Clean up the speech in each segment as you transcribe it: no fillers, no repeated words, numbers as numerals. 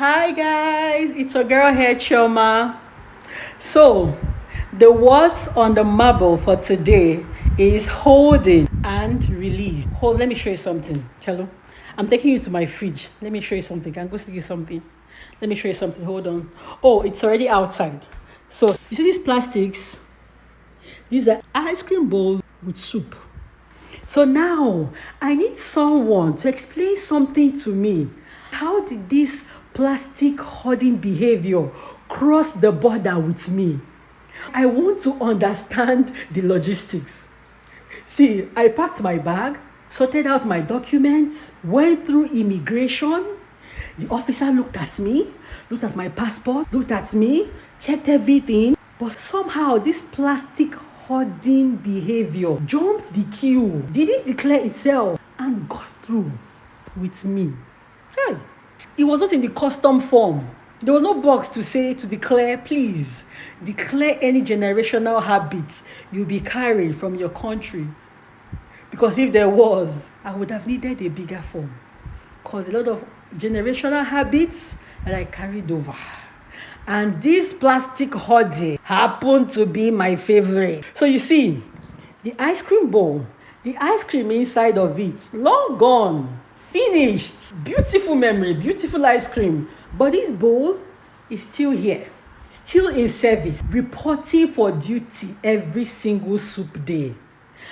Hi guys, it's your girl here, Choma. So, the words on the marble for today is holding and release. Let me show you something. Cello, I'm taking you to my fridge. Let me show you something. Can I go see you something? Let me show you something. Hold on. Oh, it's already outside. So, you see these plastics? These are ice cream bowls with soup. So now I need someone to explain something to me. How did this plastic hoarding behavior cross the border with me? I want to understand the logistics. See, I packed my bag, sorted out my documents, went through immigration. The officer looked at me, looked at my passport, looked at me, checked everything. But somehow this plastic hoarding behavior jumped the queue, didn't declare itself, and got through with me. Hey, it was not in the custom form. There was no box to say to declare, please declare any generational habits you'll be carrying from your country. Because if there was, I would have needed a bigger form. Because a lot of generational habits that I carried over. And this plastic hoodie happened to be my favorite. So you see, the ice cream bowl, the ice cream inside of it, long gone, finished, beautiful memory, beautiful ice cream. But this bowl is still here, still in service, reporting for duty every single soup day.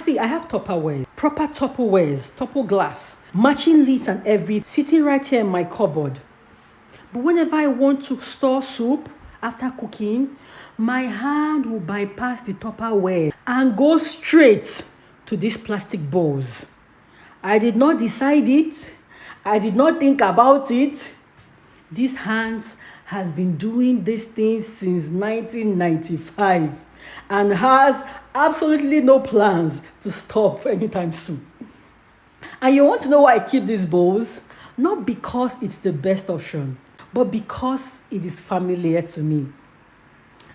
See, I have Tupperware, proper Tupperwares, Tupper glass, matching lids and everything, sitting right here in my cupboard. But whenever I want to store soup after cooking, my hand will bypass the Tupperware and go straight to these plastic bowls. I did not decide it. I did not think about it. These hands has been doing these things since 1995 and has absolutely no plans to stop anytime soon. And you want to know why I keep these bowls? Not because it's the best option, but because it is familiar to me.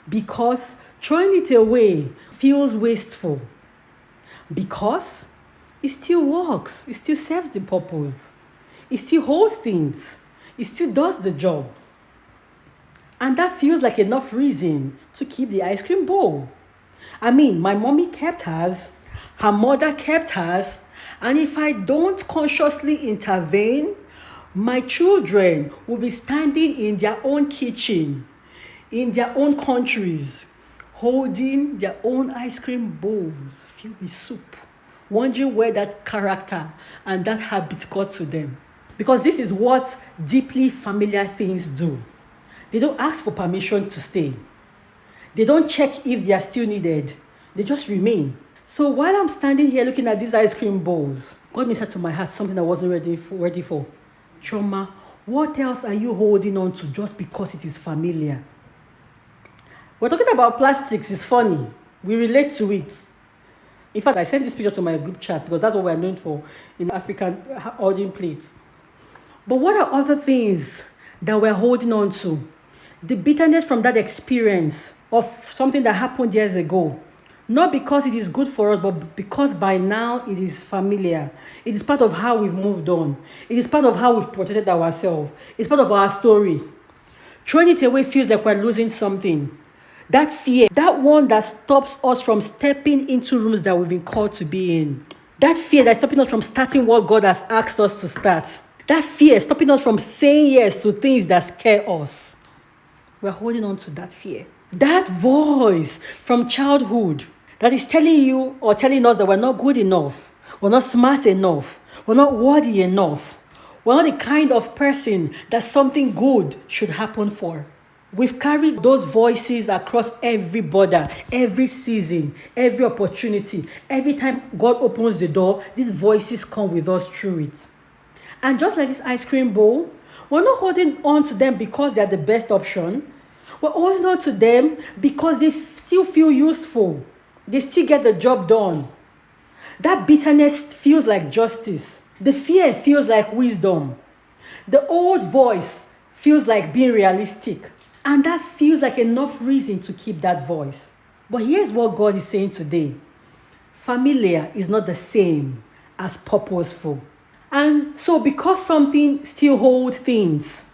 Because throwing it away feels wasteful. Because it still works, it still serves the purpose, it still holds things, it still does the job. And that feels like enough reason to keep the ice cream bowl. I mean, my mommy kept hers, her mother kept hers, and if I don't consciously intervene, my children will be standing in their own kitchen, in their own countries, holding their own ice cream bowls filled with soup, wondering where that character and that habit got to them. Because this is what deeply familiar things do. They don't ask for permission to stay. They don't check if they are still needed. They just remain. So while I'm standing here looking at these ice cream bowls, God ministered to my heart something I wasn't ready for. Choma, what else are you holding on to just because it is familiar? We're talking about plastics. It's funny. We relate to it. In fact, I sent this picture to my group chat because that's what we're known for in African holding plates. But what are other things that we're holding on to? The bitterness from that experience of something that happened years ago. Not because it is good for us, but because by now it is familiar. It is part of how we've moved on. It is part of how we've protected ourselves. It's part of our story. Throwing it away feels like we're losing something. That fear, that one that stops us from stepping into rooms that we've been called to be in. That fear that's stopping us from starting what God has asked us to start. That fear stopping us from saying yes to things that scare us. We're holding on to that fear. That voice from childhood that is telling you or telling us that we're not good enough, we're not smart enough, we're not worthy enough, we're not the kind of person that something good should happen for. We've carried those voices across every border, every season, every opportunity. Every time God opens the door, these voices come with us through it. And just like this ice cream bowl, we're not holding on to them because they're the best option. We're holding on to them because they still feel useful. They still get the job done. That bitterness feels like justice. The fear feels like wisdom. The old voice feels like being realistic. And that feels like enough reason to keep that voice. But here's what God is saying today. Familiar is not the same as purposeful. And so because something still holds things,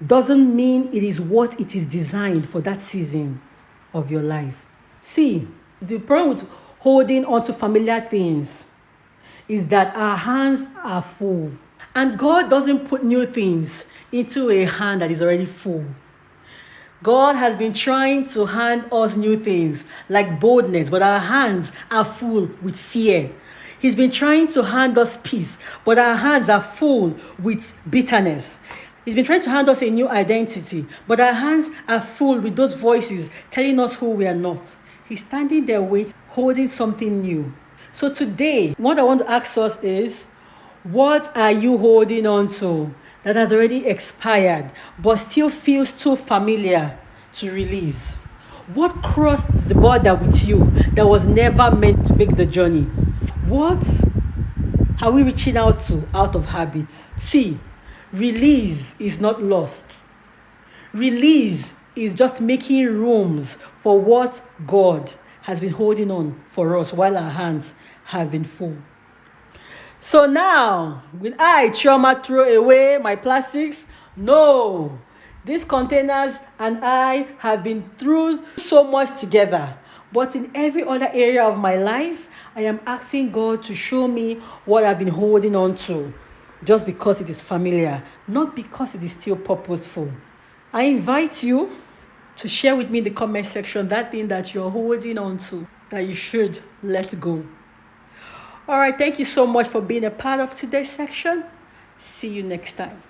doesn't mean it is what it is designed for that season of your life. See, the problem with holding on to familiar things is that our hands are full. And God doesn't put new things into a hand that is already full. God has been trying to hand us new things like boldness, but our hands are full with fear. He's been trying to hand us peace, but our hands are full with bitterness. He's been trying to hand us a new identity, but our hands are full with those voices telling us who we are not. He's standing there waiting, holding something new. So today, what I want to ask us is, what are you holding on to that has already expired but still feels too familiar to release? What crossed the border with you that was never meant to make the journey? What are we reaching out to out of habit? See, release is not lost. Release is just making rooms for what God has been holding on for us while our hands have been full. So now, will I, Chioma, throw away my plastics? No. These containers and I have been through so much together. But in every other area of my life, I am asking God to show me what I've been holding on to just because it is familiar, not because it is still purposeful. I invite you to share with me in the comment section that thing that you're holding on to that you should let go. All right, thank you so much for being a part of today's section. See you next time.